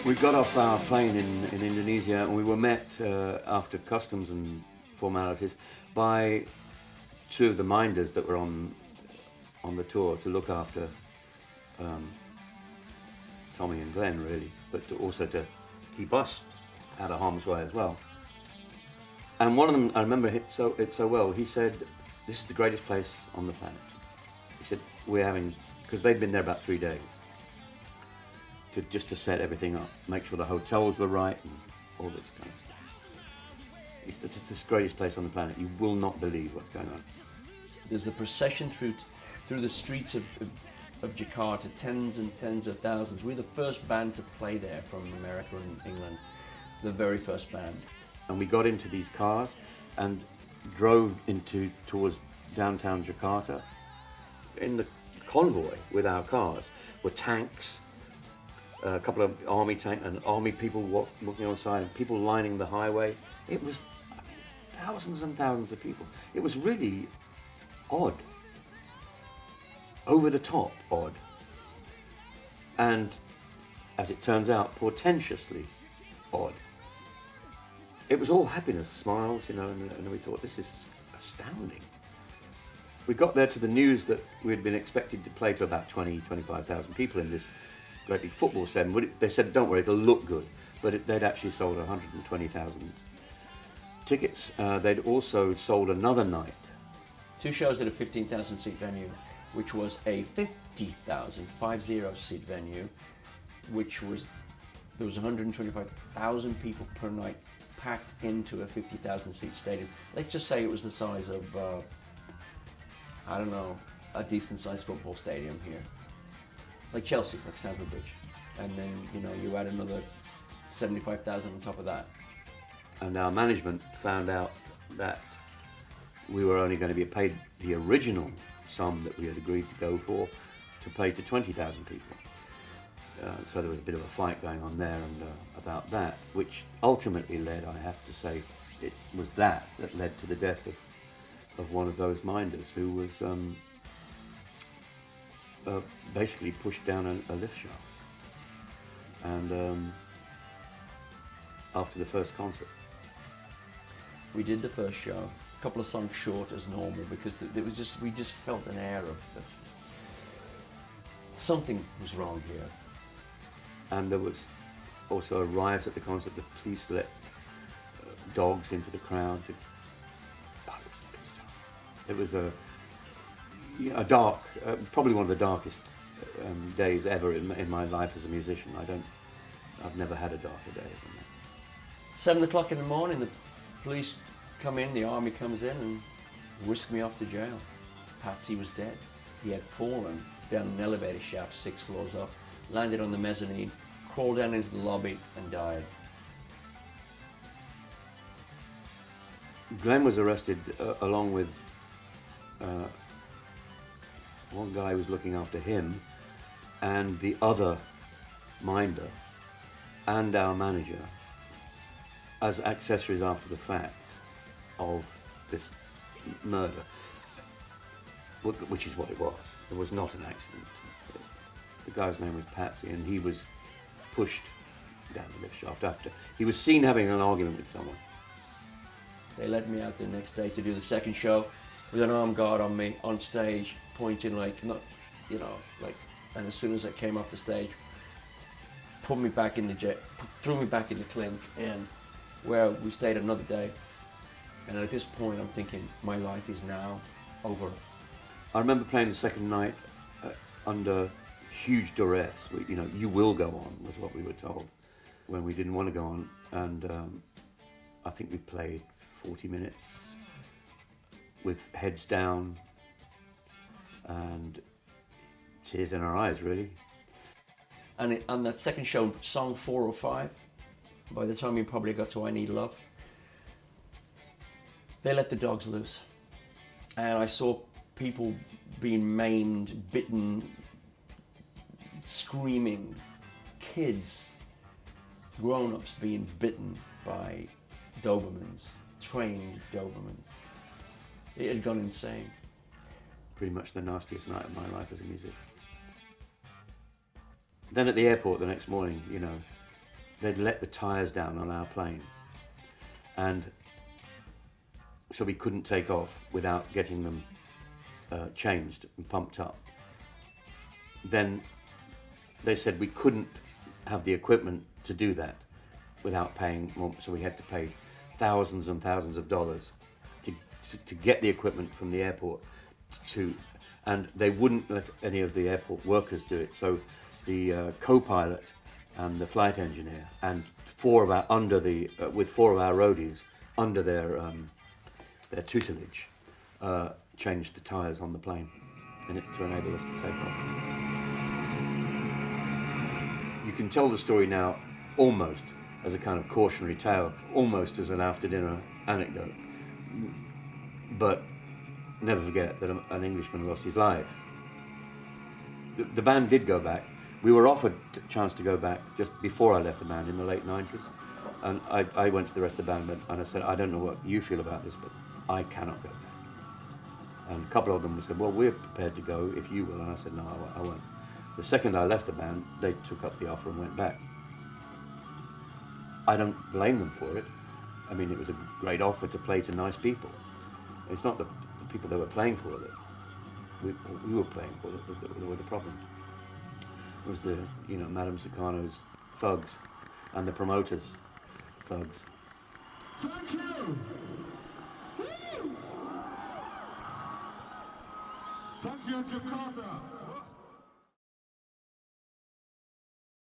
We got off our plane in Indonesia, and we were met after customs and formalities by two of the minders that were on the tour to look after Tommy and Glenn, really, but also to keep us out of harm's way as well. And one of them, I remember it so well, he said, "This is the greatest place on the planet." He said, "We're having," because they'd been there about 3 days, just to set everything up, make sure the hotels were right and all this kind of stuff. He said, "It's the greatest place on the planet. You will not believe what's going on." There's a procession through the streets of Jakarta, tens and tens of thousands. We're the first band to play there from America and England, the very first band. And we got into these cars and drove towards downtown Jakarta. In the convoy with our cars were tanks, a couple of army tanks and army people walking on the side, and people lining the highway. It was thousands and thousands of people. It was really odd, over the top odd, and as it turns out, portentously odd. It was all happiness, smiles, and we thought, this is astounding. We got there to the news that we'd been expected to play to about 25,000 people in this great big football stadium. They said, "Don't worry, it'll look good," but they'd actually sold 120,000 tickets. They'd also sold another night. 2 shows at a 15,000 seat venue, which was a 50 seat venue, there was 125,000 people per night packed into a 50,000 seat stadium. Let's just say it was the size of, I don't know, a decent sized football stadium here. Like Chelsea, like Stamford Bridge. And then, you add another 75,000 on top of that. And our management found out that we were only going to be paid the original sum that we had agreed to go for, to pay to 20,000 people. So there was a bit of a fight going on there and about that, which ultimately led, I have to say, it was that led to the death of one of those minders who was basically pushed down a lift shaft. And after the first concert. We did the first show, a couple of songs short as normal, because we just felt an air of something was wrong here. And there was also a riot at the concert. The police let dogs into the crowd. It was a dark, probably one of the darkest days ever in my life as a musician. I've never had a darker day than that. 7 o'clock in the morning, the police come in, the army comes in and whisked me off to jail. Patsy was dead. He had fallen down an elevator shaft 6 floors up, landed on the mezzanine, crawled down into the lobby and died. Glenn was arrested along with one guy who was looking after him and the other minder and our manager as accessories after the fact of this murder, which is what it was. It was not an accident. The guy's name was Patsy, and he was pushed down the lift shaft after he was seen having an argument with someone. They let me out the next day to do the second show with an armed guard on me on stage, pointing and as soon as I came off the stage, threw me back in the clink, and where we stayed another day. And at this point, I'm thinking, my life is now over. I remember playing the second night under huge duress. You will go on, was what we were told, when we didn't want to go on. And I think we played 40 minutes with heads down and tears in our eyes, really. And on that second show, song 4 or 5, by the time we probably got to I Need Love, they let the dogs loose. And I saw people being maimed, bitten, screaming, kids, grown-ups being bitten by Dobermans, trained Dobermans. It had gone insane. Pretty much the nastiest night of my life as a musician. Then at the airport the next morning, they'd let the tyres down on our plane, and so we couldn't take off without getting them changed and pumped up. Then they said we couldn't have the equipment to do that without paying more, so we had to pay thousands and thousands of dollars to get the equipment from the airport and they wouldn't let any of the airport workers do it. So the co-pilot and the flight engineer and with 4 of our roadies under their tutelage changed the tyres on the plane to enable us to take off. You can tell the story now almost as a kind of cautionary tale, almost as an after-dinner anecdote. But never forget that an Englishman lost his life. The band did go back. We were offered a chance to go back just before I left the band in the late 90s. And I went to the rest of the band and I said, I don't know what you feel about this, but I cannot go back. And a couple of them said, well, we're prepared to go if you will. And I said, no, I won't. The second I left the band, they took up the offer and went back. I don't blame them for it. I mean, it was a great offer to play to nice people. It's not the people they were playing for that we were playing for that were the problem. It was the, Madame Sukarno's thugs and the promoters' thugs. Thank you! Woo! Thank you, Jakarta!